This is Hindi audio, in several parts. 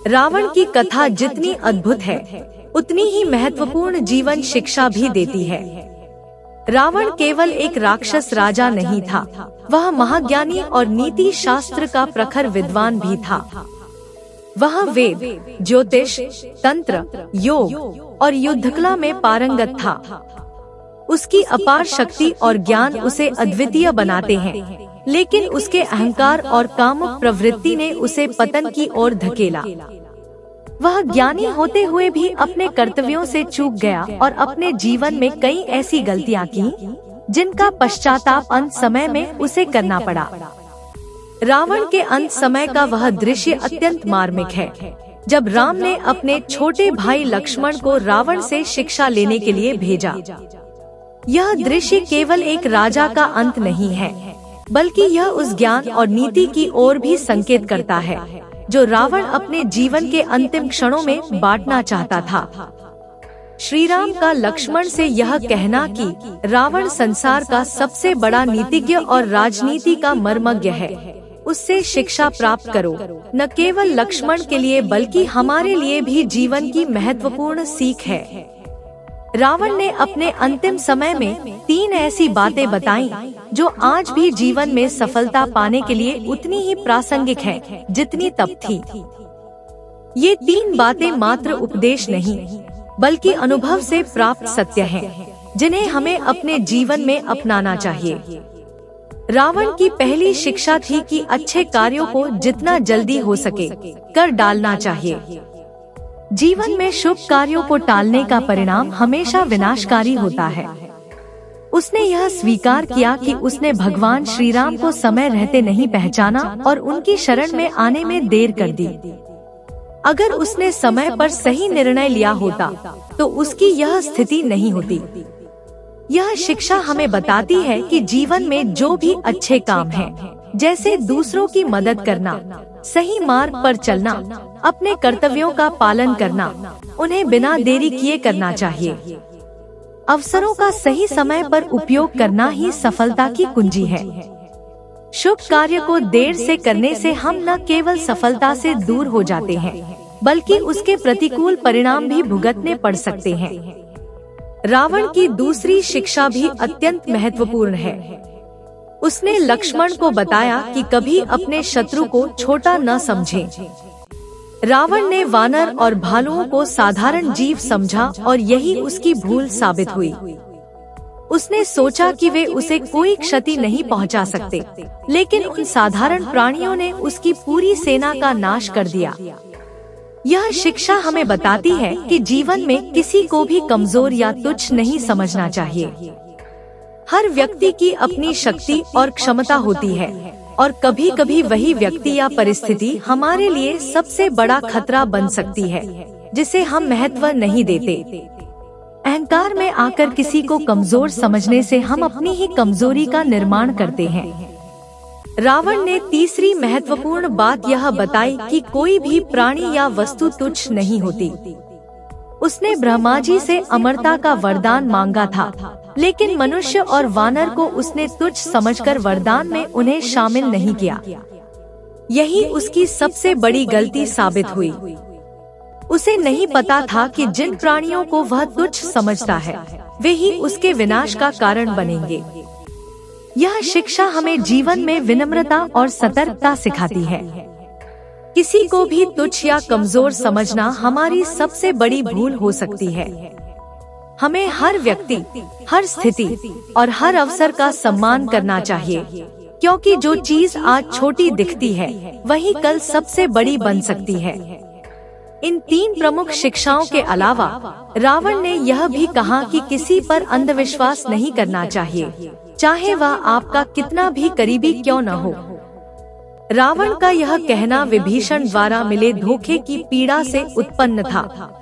रावण की कथा जितनी अद्भुत है, उतनी ही महत्वपूर्ण जीवन शिक्षा भी देती है। रावण केवल एक राक्षस राजा नहीं था, वह महाज्ञानी और नीति शास्त्र का प्रखर विद्वान भी था। वह वेद, ज्योतिष, तंत्र, योग और युद्धकला में पारंगत था। उसकी अपार शक्ति और ज्ञान उसे अद्वितीय बनाते हैं, लेकिन उसके अहंकार और कामुक प्रवृत्ति ने उसे पतन की ओर धकेला। वह ज्ञानी होते हुए भी अपने कर्तव्यों से चूक गया और अपने जीवन में कई ऐसी गलतियां की, जिनका पश्चाताप अंत समय में उसे करना पड़ा। रावण के अंत समय का वह दृश्य अत्यंत मार्मिक है, जब राम ने अपने छोटे भाई लक्ष्मण को रावण से शिक्षा लेने के लिए भेजा। यह दृश्य केवल एक राजा का अंत नहीं है, बल्कि यह उस ज्ञान और नीति की ओर भी संकेत करता है, जो रावण अपने जीवन के अंतिम क्षणों में बांटना चाहता था। श्री राम का लक्ष्मण से यह कहना कि रावण संसार का सबसे बड़ा नीतिज्ञ और राजनीति का मर्मज्ञ है, उससे शिक्षा प्राप्त करो, न केवल लक्ष्मण के लिए बल्कि हमारे लिए भी जीवन की महत्वपूर्ण सीख है। रावण ने अपने अंतिम समय में 3 ऐसी बातें बताई, जो आज भी जीवन में सफलता पाने के लिए उतनी ही प्रासंगिक है, जितनी तब थी। ये 3 बातें मात्र उपदेश नहीं, बल्कि अनुभव से प्राप्त सत्य हैं, जिन्हें हमें अपने जीवन में अपनाना चाहिए। रावण की पहली शिक्षा थी कि अच्छे कार्यों को जितना जल्दी हो सके कर डालना चाहिए। जीवन में शुभ कार्यों को टालने का परिणाम हमेशा विनाशकारी होता है। उसने यह स्वीकार किया कि उसने भगवान श्री राम को समय रहते नहीं पहचाना और उनकी शरण में आने में देर कर दी। अगर उसने समय पर सही निर्णय लिया होता, तो उसकी यह स्थिति नहीं होती। यह शिक्षा हमें बताती है कि जीवन में जो भी अच्छे काम हैं, जैसे दूसरों की मदद करना, सही मार्ग पर चलना, अपने कर्तव्यों का पालन करना, उन्हें बिना देरी किए करना चाहिए। अवसरों का सही समय पर उपयोग करना ही सफलता की कुंजी है। शुभ कार्य को देर से करने से हम न केवल सफलता से दूर हो जाते हैं, बल्कि उसके प्रतिकूल परिणाम भी भुगतने पड़ सकते हैं। रावण की दूसरी शिक्षा भी अत्यंत महत्वपूर्ण है। उसने लक्ष्मण को बताया कि कभी अपने शत्रु को छोटा न समझें। रावण ने वानर और भालुओं को साधारण जीव समझा और यही उसकी भूल साबित हुई। उसने सोचा कि वे उसे कोई क्षति नहीं पहुंचा सकते, लेकिन उन साधारण प्राणियों ने उसकी पूरी सेना का नाश कर दिया। यह शिक्षा हमें बताती है कि जीवन में किसी को भी कमजोर या तुच्छ नहीं समझना चाहिए। हर व्यक्ति की अपनी शक्ति और क्षमता होती है, और कभी कभी वही व्यक्ति या परिस्थिति हमारे लिए सबसे बड़ा खतरा बन सकती है, जिसे हम महत्व नहीं देते। अहंकार में आकर किसी को कमजोर समझने से हम अपनी ही कमजोरी का निर्माण करते हैं। रावण ने तीसरी महत्वपूर्ण बात यह बताई कि कोई भी प्राणी या वस्तु तुच्छ नहीं होती। उसने ब्रह्मा जी से अमरता का वरदान मांगा था, लेकिन मनुष्य और वानर को उसने तुच्छ समझकर वरदान में उन्हें शामिल नहीं किया। यही उसकी सबसे बड़ी गलती साबित हुई। उसे नहीं पता था कि जिन प्राणियों को वह तुच्छ समझता है, वे ही उसके विनाश का कारण बनेंगे। यह शिक्षा हमें जीवन में विनम्रता और सतर्कता सिखाती है। किसी को भी तुच्छ या कमजोर समझना हमारी सबसे बड़ी भूल हो सकती है। हमें हर व्यक्ति, हर स्थिति और हर अवसर का सम्मान करना चाहिए, क्योंकि जो चीज आज छोटी दिखती है, वही कल सबसे बड़ी बन सकती है। इन 3 प्रमुख शिक्षाओं के अलावा रावण ने यह भी कहा कि किसी पर अंधविश्वास नहीं करना चाहिए, चाहे वह आपका कितना भी करीबी क्यों न हो। रावण का यह कहना विभीषण द्वारा मिले धोखे की पीड़ा से उत्पन्न था।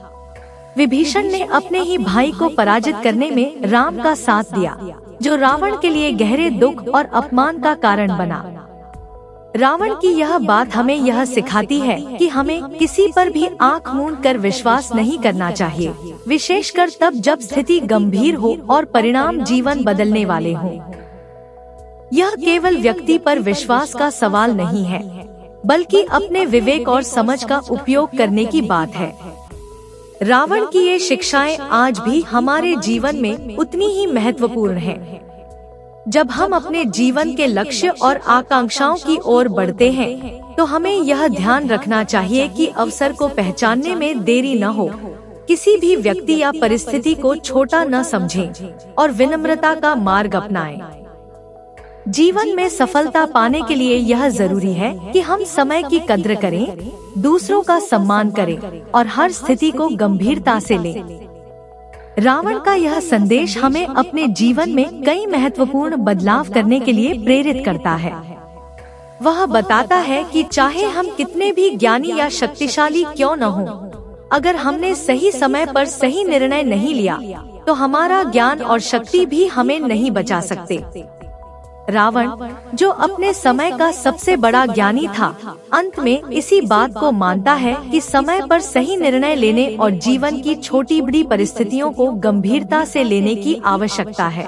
विभीषण ने अपने ही भाई को पराजित करने में राम का साथ दिया, जो रावण के लिए गहरे दुख और अपमान का कारण बना। रावण की यह बात हमें यह सिखाती है कि हमें किसी पर भी आंख मूंद कर विश्वास नहीं करना चाहिए, विशेषकर तब जब स्थिति गंभीर हो और परिणाम जीवन बदलने वाले हों। यह केवल व्यक्ति पर विश्वास का सवाल नहीं है, बल्कि अपने विवेक और समझ का उपयोग करने की बात है। रावण की ये शिक्षाएं आज भी हमारे जीवन में उतनी ही महत्वपूर्ण हैं। जब हम अपने जीवन के लक्ष्य और आकांक्षाओं की ओर बढ़ते हैं, तो हमें यह ध्यान रखना चाहिए कि अवसर को पहचानने में देरी न हो, किसी भी व्यक्ति या परिस्थिति को छोटा न समझें और विनम्रता का मार्ग अपनाएं। जीवन में सफलता पाने के लिए यह जरूरी है कि हम समय की कद्र करें, दूसरों का सम्मान करें और हर स्थिति को गंभीरता से लें। रावण का यह संदेश हमें अपने जीवन में कई महत्वपूर्ण बदलाव करने के लिए प्रेरित करता है। वह बताता है कि चाहे हम कितने भी ज्ञानी या शक्तिशाली क्यों न हों, अगर हमने सही समय पर सही निर्णय नहीं लिया, तो हमारा ज्ञान और शक्ति भी हमें नहीं बचा सकते। रावण, जो अपने समय का सबसे बड़ा ज्ञानी था, अंत में इसी बात को मानता है कि समय पर सही निर्णय लेने और जीवन की छोटी बड़ी परिस्थितियों को गंभीरता से लेने की आवश्यकता है।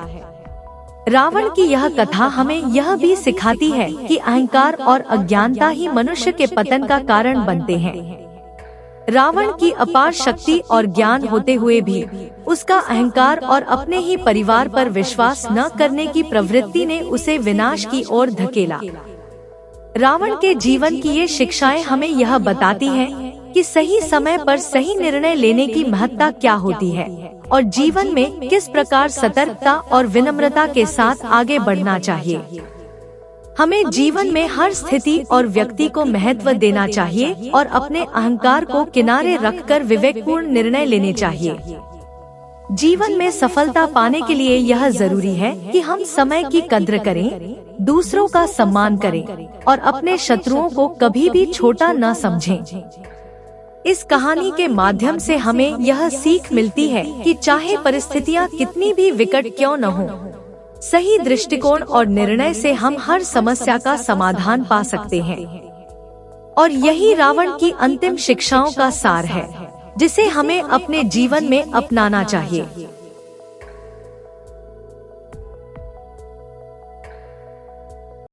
रावण की यह कथा हमें यह भी सिखाती है कि अहंकार और अज्ञानता ही मनुष्य के पतन का कारण बनते हैं। रावण की अपार शक्ति और ज्ञान होते हुए भी उसका अहंकार और अपने ही परिवार पर विश्वास न करने की प्रवृत्ति ने उसे विनाश की ओर धकेला। रावण के जीवन की ये शिक्षाएं हमें यह बताती हैं कि सही समय पर सही निर्णय लेने की महत्ता क्या होती है और जीवन में किस प्रकार सतर्कता और विनम्रता के साथ आगे बढ़ना चाहिए। हमें जीवन में हर स्थिति और व्यक्ति को महत्व देना चाहिए और अपने अहंकार को किनारे रखकर विवेकपूर्ण निर्णय लेने चाहिए। जीवन में सफलता पाने के लिए यह जरूरी है कि हम समय की कद्र करें, दूसरों का सम्मान करें और अपने शत्रुओं को कभी भी छोटा न समझें। इस कहानी के माध्यम से हमें यह सीख मिलती है कि चाहे परिस्थितियाँ कितनी भी विकट क्यों न हों, सही दृष्टिकोण और निर्णय से हम हर समस्या का समाधान पा सकते हैं। और यही रावण की अंतिम शिक्षाओं का सार है, जिसे हमें अपने जीवन में अपनाना चाहिए।